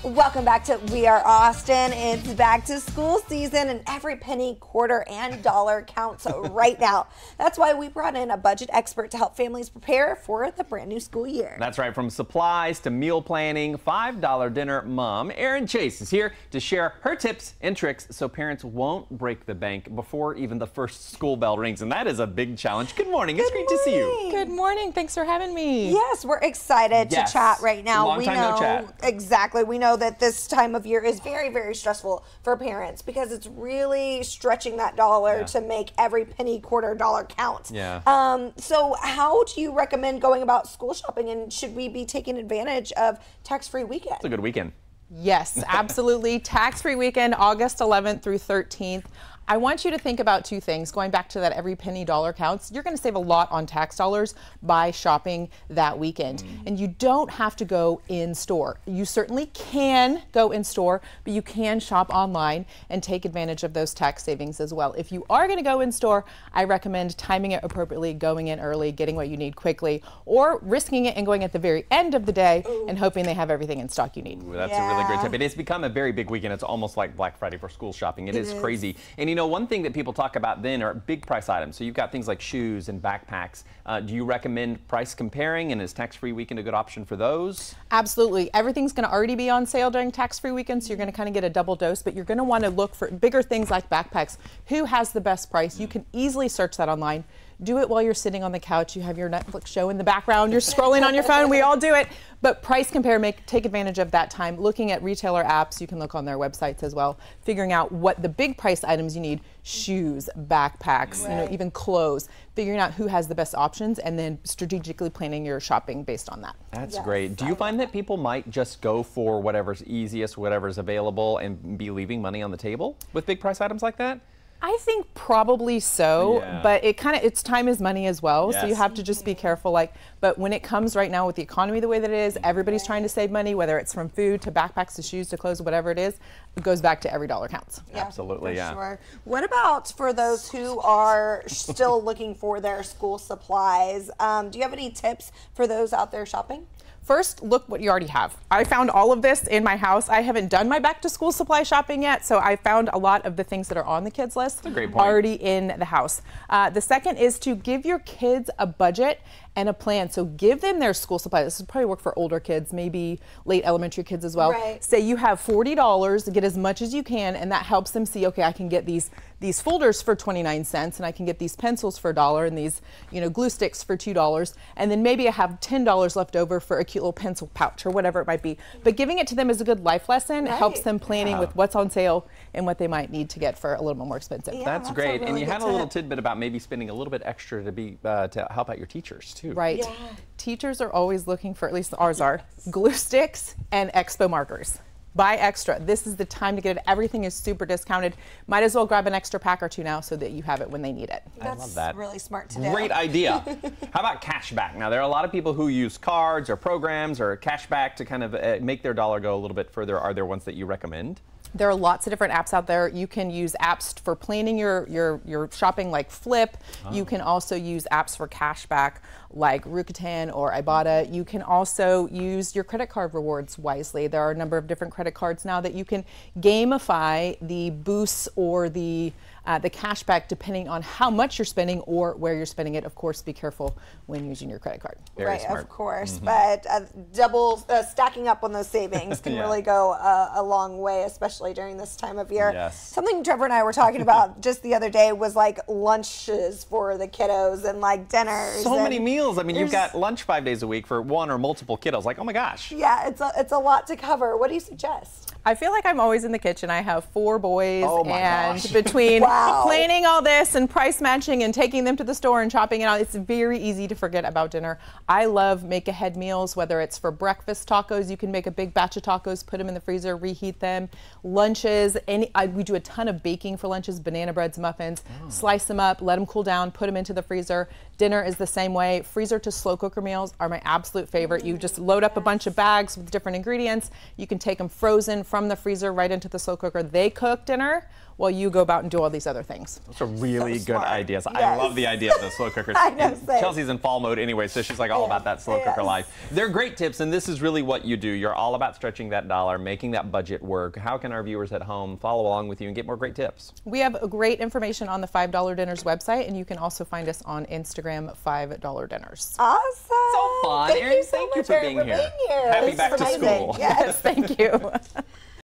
Welcome back to We Are Austin. It's back to school season and every penny, quarter, and dollar counts right now. That's why we brought in a budget expert to help families prepare for the brand new school year. That's right, from supplies to meal planning, $5 dinner mom, Erin Chase is here to share her tips and tricks so parents won't break the bank before even the first school bell rings. And that is a big challenge. Good morning. It's great to see you. Good morning. Thanks for having me. Yes, we're excited to chat right now. Long time no chat. Exactly. We know that this time of year is very, very stressful for parents because it's really stretching that dollar to make every penny, quarter, dollar count. So how do you recommend going about school shopping, and should we be taking advantage of tax-free weekend? It's a good weekend. Yes, absolutely. Tax-free weekend, August 11th through 13th. I want you to think about two things. Going back to that every penny dollar counts, you're going to save a lot on tax dollars by shopping that weekend. And you don't have to go in store. You certainly can go in store, but you can shop online and take advantage of those tax savings as well. If you are going to go in store, I recommend timing it appropriately, going in early, getting what you need quickly, or risking it and going at the very end of the day and hoping they have everything in stock you need. Ooh, that's a really great tip. It has become a very big weekend. It's almost like Black Friday for school shopping. It is crazy. And you know, one thing that people talk about then are big price items. So you've got things like shoes and backpacks. Do you recommend price comparing, and is tax-free weekend a good option for those? Absolutely. Everything's going to already be on sale during tax-free weekend, so you're going to kind of get a double dose, but you're going to want to look for bigger things like backpacks. Who has the best price? You can easily search that online. Do it while you're sitting on the couch. You have your Netflix show in the background. You're scrolling on your phone. We all do it. But price compare, take advantage of that time. Looking at retailer apps, you can look on their websites as well. Figuring out what the big price items you need: shoes, backpacks, you know, even clothes. Figuring out who has the best options, and then strategically planning your shopping based on that. That's great. Do you find that people might just go for whatever's easiest, whatever's available, and be leaving money on the table with big price items like that? I think probably so, but it's time is money as well, so you have to just be careful. But when it comes right now with the economy the way that it is, everybody's trying to save money, whether it's from food to backpacks to shoes to clothes, whatever it is. It goes back to every dollar counts. Absolutely, Sure. What about for those who are still looking for their school supplies? Do you have any tips for those out there shopping? First, look what you already have. I found all of this in my house. I haven't done my back to school supply shopping yet, so I found a lot of the things that are on the kids list already in the house. The second is to give your kids a budget and a plan. So give them their school supplies. This would probably work for older kids, maybe late elementary kids as well. Say you have $40 to get as much as you can, and that helps them see, okay, I can get these folders for 29 cents, and I can get these pencils for $1, and these, you know, glue sticks for $2, and then maybe I have $10 left over for a cute little pencil pouch or whatever it might be. But giving it to them is a good life lesson. It helps them planning with what's on sale and what they might need to get for a little bit more expensive. That's great. And you had a little tidbit about maybe spending a little bit extra to help out your teachers too. Right. Teachers are always looking for, at least ours are, glue sticks and expo markers. Buy extra. This is the time to get it. Everything is super discounted. Might as well grab an extra pack or two now so that you have it when they need it. I love that. That's really smart to do. Great idea. How about cashback? Now, there are a lot of people who use cards or programs or cashback to kind of make their dollar go a little bit further. Are there ones that you recommend? There are lots of different apps out there. You can use apps for planning your shopping like Flip. You can also use apps for cashback like Rakuten or Ibotta. You can also use your credit card rewards wisely. There are a number of different credit cards now that you can gamify the boosts or the cashback depending on how much you're spending or where you're spending it. Of course, be careful when using your credit card. Very smart. Of course, but stacking up on those savings can really go a long way, especially during this time of year. Something Trevor and I were talking about just the other day was like lunches for the kiddos and like dinners. So many meals. I mean, you've got lunch 5 days a week for one or multiple kiddos. Like, oh my gosh. Yeah, it's a lot to cover. What do you suggest? I feel like I'm always in the kitchen. I have 4 boys, and between planning all this and price matching and taking them to the store and shopping it out, it's very easy to forget about dinner. I love make-ahead meals, whether it's for breakfast tacos. You can make a big batch of tacos, put them in the freezer, reheat them. Lunches, we do a ton of baking for lunches, banana breads, muffins. Slice them up, let them cool down, put them into the freezer. Dinner is the same way. Freezer to slow cooker meals are my absolute favorite. You just load up a bunch of bags with different ingredients. You can take them frozen from the freezer right into the slow cooker. They cook dinner while you go about and do all these other things. Those are really good ideas. Yes. I love the idea of the slow cookers. I know, Chelsea's in fall mode anyway, so she's like all about that slow cooker life. They're great tips, and this is really what you do. You're all about stretching that dollar, making that budget work. How can our viewers at home follow along with you and get more great tips? We have great information on the $5 Dinners website, and you can also find us on Instagram, $5 Dinners. Awesome. So fun. Erin, thank you for being here. Happy back to school. Yes, thank you.